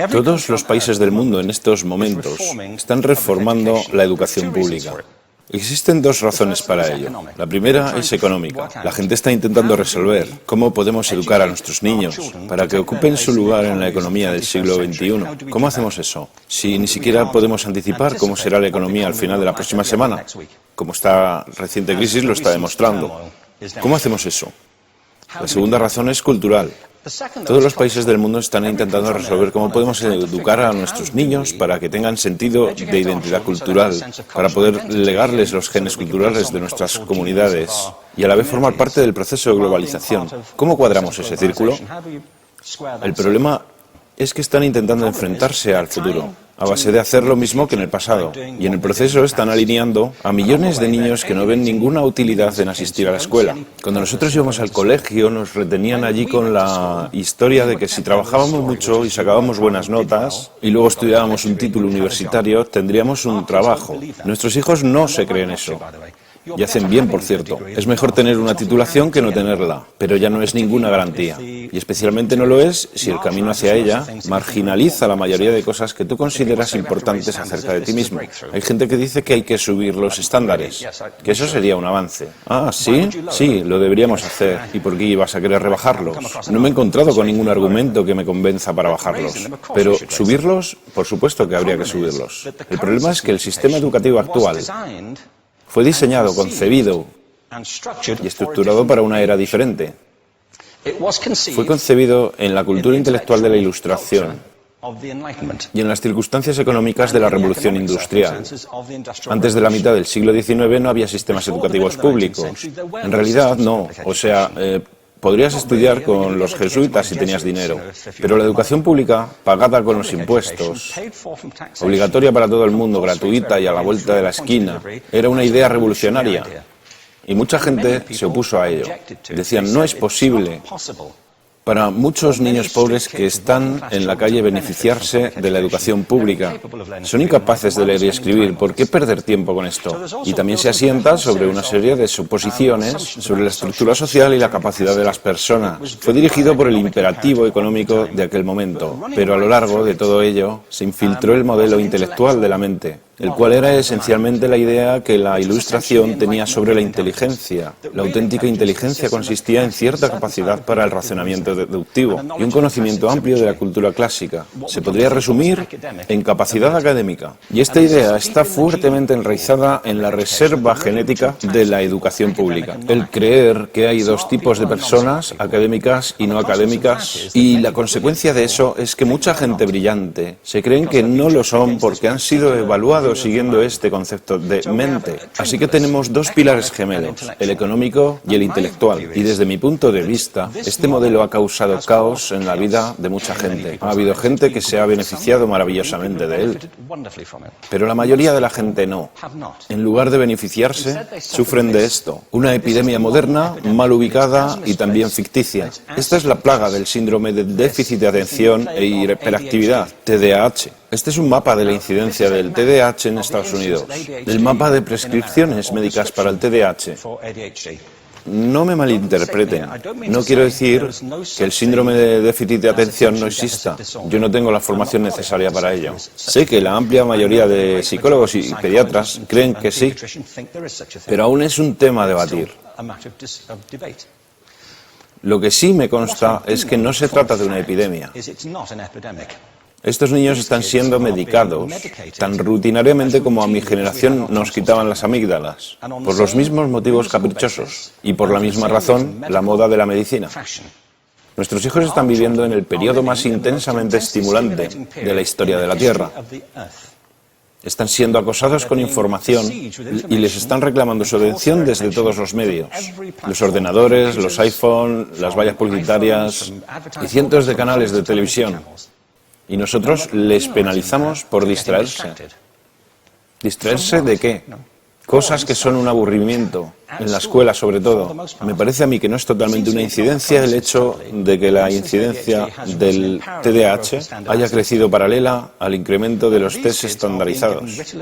Todos los países del mundo en estos momentos están reformando la educación pública. Existen dos razones para ello. La primera es económica. La gente está intentando resolver cómo podemos educar a nuestros niños para que ocupen su lugar en la economía del siglo XXI. ¿Cómo hacemos eso? Si ni siquiera podemos anticipar cómo será la economía al final de la próxima semana, como esta reciente crisis lo está demostrando. ¿Cómo hacemos eso? La segunda razón es cultural. Todos los países del mundo están intentando resolver cómo podemos educar a nuestros niños para que tengan sentido de identidad cultural, para poder legarles los genes culturales de nuestras comunidades y a la vez formar parte del proceso de globalización. ¿Cómo cuadramos ese círculo? El problema es que están intentando enfrentarse al futuro, a base de hacer lo mismo que en el pasado. Y en el proceso están alineando a millones de niños que no ven ninguna utilidad en asistir a la escuela. Cuando nosotros íbamos al colegio, nos retenían allí con la historia de que si trabajábamos mucho y sacábamos buenas notas, y luego estudiábamos un título universitario, tendríamos un trabajo. Nuestros hijos no se creen eso. Y hacen bien, por cierto. Es mejor tener una titulación que no tenerla, pero ya no es ninguna garantía. Y especialmente no lo es si el camino hacia ella marginaliza la mayoría de cosas que tú consideras importantes acerca de ti mismo. Hay gente que dice que hay que subir los estándares, que eso sería un avance. Ah, ¿sí? Sí, lo deberíamos hacer. ¿Y por qué ibas a querer rebajarlos? No me he encontrado con ningún argumento que me convenza para bajarlos. Pero subirlos, por supuesto que habría que subirlos. El problema es que el sistema educativo actual fue diseñado, concebido y estructurado para una era diferente. Fue concebido en la cultura intelectual de la Ilustración y en las circunstancias económicas de la Revolución Industrial. Antes de la mitad del siglo XIX no había sistemas educativos públicos. En realidad no. O sea, podrías estudiar con los jesuitas si tenías dinero, pero la educación pública, pagada con los impuestos, obligatoria para todo el mundo, gratuita y a la vuelta de la esquina, era una idea revolucionaria. Y mucha gente se opuso a ello. Decían, no es posible para muchos niños pobres que están en la calle beneficiarse de la educación pública. Son incapaces de leer y escribir. ¿Por qué perder tiempo con esto? Y también se asienta sobre una serie de suposiciones sobre la estructura social y la capacidad de las personas. Fue dirigido por el imperativo económico de aquel momento, pero a lo largo de todo ello se infiltró el modelo intelectual de la mente, el cual era esencialmente la idea que la Ilustración tenía sobre la inteligencia. La auténtica inteligencia consistía en cierta capacidad para el razonamiento deductivo y un conocimiento amplio de la cultura clásica. Se podría resumir en capacidad académica. Y esta idea está fuertemente enraizada en la reserva genética de la educación pública. El creer que hay dos tipos de personas, académicas y no académicas, y la consecuencia de eso es que mucha gente brillante se creen que no lo son porque han sido evaluados siguiendo este concepto de mente. Así que tenemos dos pilares gemelos, el económico y el intelectual. Y desde mi punto de vista, este modelo ha causado caos en la vida de mucha gente. Ha habido gente que se ha beneficiado maravillosamente de él, pero la mayoría de la gente no. En lugar de beneficiarse, sufren de esto. Una epidemia moderna, mal ubicada y también ficticia. Esta es la plaga del síndrome de déficit de atención e hiperactividad, TDAH. Este es un mapa de la incidencia del TDAH en Estados Unidos, el mapa de prescripciones médicas para el TDAH. No me malinterpreten, no quiero decir que el síndrome de déficit de atención no exista. Yo no tengo la formación necesaria para ello. Sé que la amplia mayoría de psicólogos y pediatras creen que sí, pero aún es un tema a debatir. Lo que sí me consta es que no se trata de una epidemia. Estos niños están siendo medicados tan rutinariamente como a mi generación nos quitaban las amígdalas, por los mismos motivos caprichosos y por la misma razón la moda de la medicina. Nuestros hijos están viviendo en el periodo más intensamente estimulante de la historia de la Tierra. Están siendo acosados con información y les están reclamando su atención desde todos los medios. Los ordenadores, los iPhone, las vallas publicitarias y cientos de canales de televisión. Y nosotros les penalizamos por distraerse. ¿Distraerse de qué? Cosas que son un aburrimiento, en la escuela sobre todo. Me parece a mí que no es totalmente una incidencia el hecho de que la incidencia del TDAH haya crecido paralela al incremento de los test estandarizados.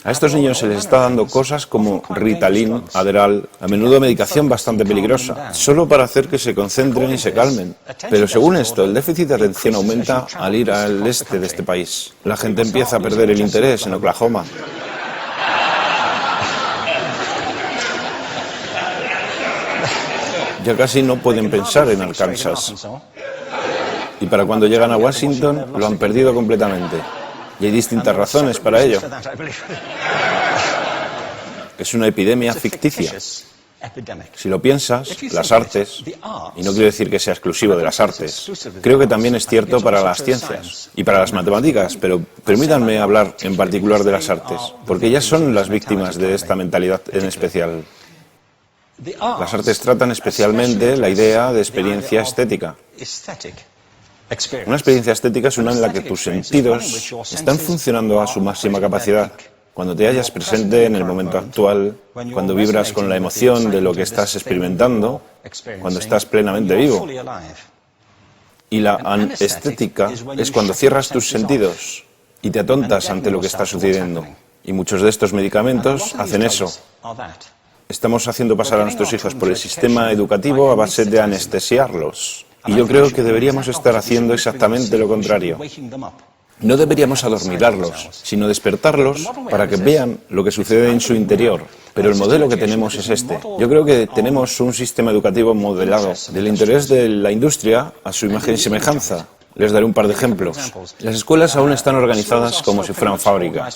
A estos niños se les está dando cosas como Ritalin, Adderall, a menudo medicación bastante peligrosa, solo para hacer que se concentren y se calmen. Pero según esto, el déficit de atención aumenta al ir al este de este país. La gente empieza a perder el interés en Oklahoma. Ya casi no pueden pensar en Arkansas. Y para cuando llegan a Washington, lo han perdido completamente. Y hay distintas razones para ello. Es una epidemia ficticia. Si lo piensas, las artes, y no quiero decir que sea exclusivo de las artes, creo que también es cierto para las ciencias y para las matemáticas, pero permítanme hablar en particular de las artes, porque ellas son las víctimas de esta mentalidad en especial. Las artes tratan especialmente la idea de experiencia estética. Una experiencia estética es una en la que tus sentidos están funcionando a su máxima capacidad. Cuando te hallas presente en el momento actual, cuando vibras con la emoción de lo que estás experimentando, cuando estás plenamente vivo. Y la anestética es cuando cierras tus sentidos y te atontas ante lo que está sucediendo. Y muchos de estos medicamentos hacen eso. Estamos haciendo pasar a nuestros hijos por el sistema educativo a base de anestesiarlos. Y yo creo que deberíamos estar haciendo exactamente lo contrario. No deberíamos adormilarlos, sino despertarlos para que vean lo que sucede en su interior. Pero el modelo que tenemos es este. Yo creo que tenemos un sistema educativo modelado del interés de la industria a su imagen y semejanza. Les daré un par de ejemplos. Las escuelas aún están organizadas como si fueran fábricas.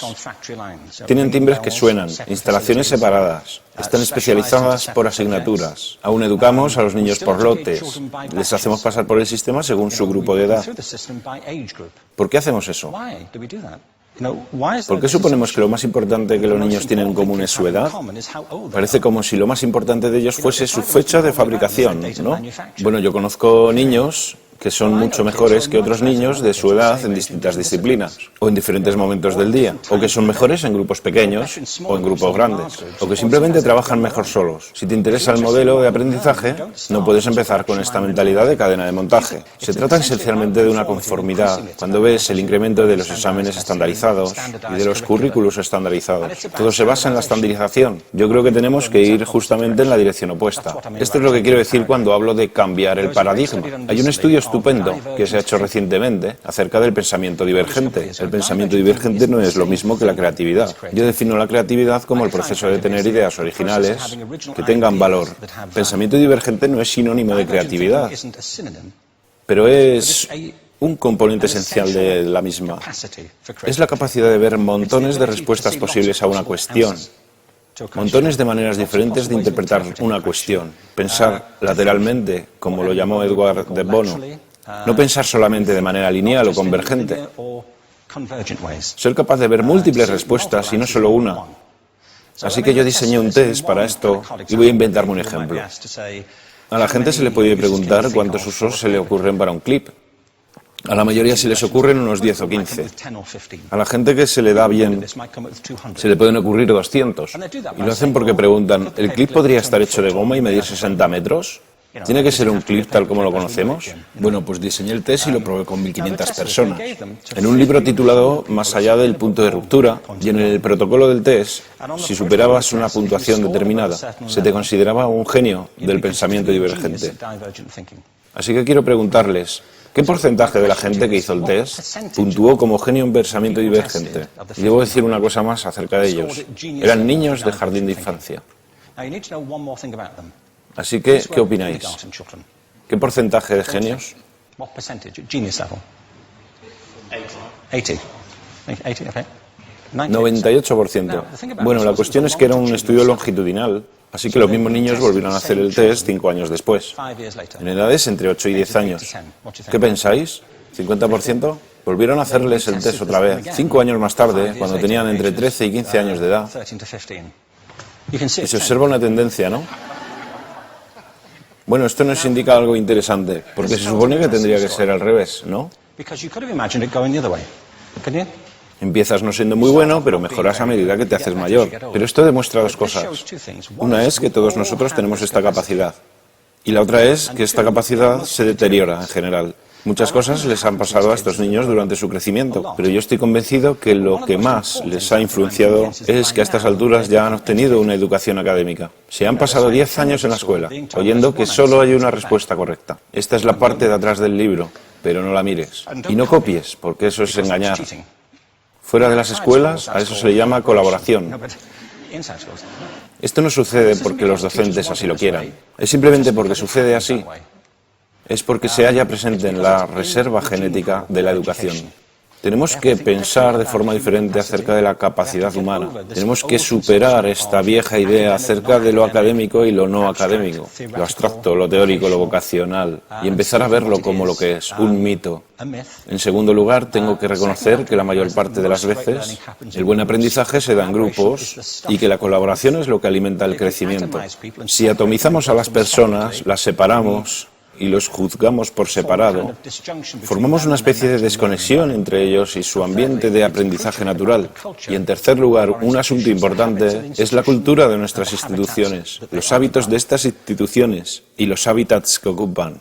Tienen timbres que suenan, instalaciones separadas, están especializadas por asignaturas. Aún educamos a los niños por lotes. Les hacemos pasar por el sistema según su grupo de edad. ¿Por qué hacemos eso? ¿Por qué suponemos que lo más importante que los niños tienen en común es su edad? Parece como si lo más importante de ellos fuese su fecha de fabricación, ¿no? Bueno, yo conozco niños que son mucho mejores que otros niños de su edad en distintas disciplinas, o en diferentes momentos del día, o que son mejores en grupos pequeños o en grupos grandes, o que simplemente trabajan mejor solos. Si te interesa el modelo de aprendizaje, no puedes empezar con esta mentalidad de cadena de montaje. Se trata esencialmente de una conformidad. Cuando ves el incremento de los exámenes estandarizados y de los currículos estandarizados, todo se basa en la estandarización. Yo creo que tenemos que ir justamente en la dirección opuesta. Esto es lo que quiero decir cuando hablo de cambiar el paradigma. Hay un estudio estupendo que se ha hecho recientemente acerca del pensamiento divergente. El pensamiento divergente no es lo mismo que la creatividad. Yo defino la creatividad como el proceso de tener ideas originales que tengan valor. Pensamiento divergente no es sinónimo de creatividad, pero es un componente esencial de la misma. Es la capacidad de ver montones de respuestas posibles a una cuestión. Montones de maneras diferentes de interpretar una cuestión. Pensar lateralmente, como lo llamó Edward de Bono. No pensar solamente de manera lineal o convergente. Ser capaz de ver múltiples respuestas y no solo una. Así que yo diseñé un test para esto y voy a inventarme un ejemplo. A la gente se le puede preguntar cuántos usos se le ocurren para un clip. A la mayoría se les ocurren unos 10 o 15. A la gente que se le da bien, se le pueden ocurrir 200. Y lo hacen porque preguntan, ¿el clip podría estar hecho de goma y medir 60 metros? ¿Tiene que ser un clip tal como lo conocemos? Bueno, pues diseñé el test y lo probé con 1.500 personas. En un libro titulado Más allá del punto de ruptura, y en el protocolo del test, si superabas una puntuación determinada, se te consideraba un genio del pensamiento divergente. Así que quiero preguntarles, ¿qué porcentaje de la gente que hizo el test puntuó como genio en pensamiento divergente? Y debo decir una cosa más acerca de ellos. Eran niños de jardín de infancia. Así que, ¿qué opináis? ¿Qué porcentaje de genios? 98%. Bueno, la cuestión es que era un estudio longitudinal, así que los mismos niños volvieron a hacer el test 5 años después, en edades entre 8 y 10 años. ¿Qué pensáis? ¿50%? Volvieron a hacerles el test otra vez, 5 años más tarde, cuando tenían entre 13 y 15 años de edad. Y se observa una tendencia, ¿no? Bueno, esto nos indica algo interesante, porque se supone que tendría que ser al revés, ¿no? Empiezas no siendo muy bueno, pero mejoras a medida que te haces mayor. Pero esto demuestra dos cosas. Una es que todos nosotros tenemos esta capacidad. Y la otra es que esta capacidad se deteriora en general. Muchas cosas les han pasado a estos niños durante su crecimiento, pero yo estoy convencido que lo que más les ha influenciado es que a estas alturas ya han obtenido una educación académica. Se han pasado 10 años en la escuela, oyendo que solo hay una respuesta correcta. Esta es la parte de atrás del libro, pero no la mires. Y no copies, porque eso es engañar. Fuera de las escuelas, a eso se le llama colaboración. Esto no sucede porque los docentes así lo quieran. Es simplemente porque sucede así. Es porque se halla presente en la reserva genética de la educación. Tenemos que pensar de forma diferente acerca de la capacidad humana. Tenemos que superar esta vieja idea acerca de lo académico y lo no académico, lo abstracto, lo teórico, lo vocacional, y empezar a verlo como lo que es, un mito. En segundo lugar, tengo que reconocer que la mayor parte de las veces el buen aprendizaje se da en grupos y que la colaboración es lo que alimenta el crecimiento. Si atomizamos a las personas, las separamos y los juzgamos por separado, formamos una especie de desconexión entre ellos y su ambiente de aprendizaje natural. Y en tercer lugar, un asunto importante es la cultura de nuestras instituciones, los hábitos de estas instituciones y los hábitats que ocupan.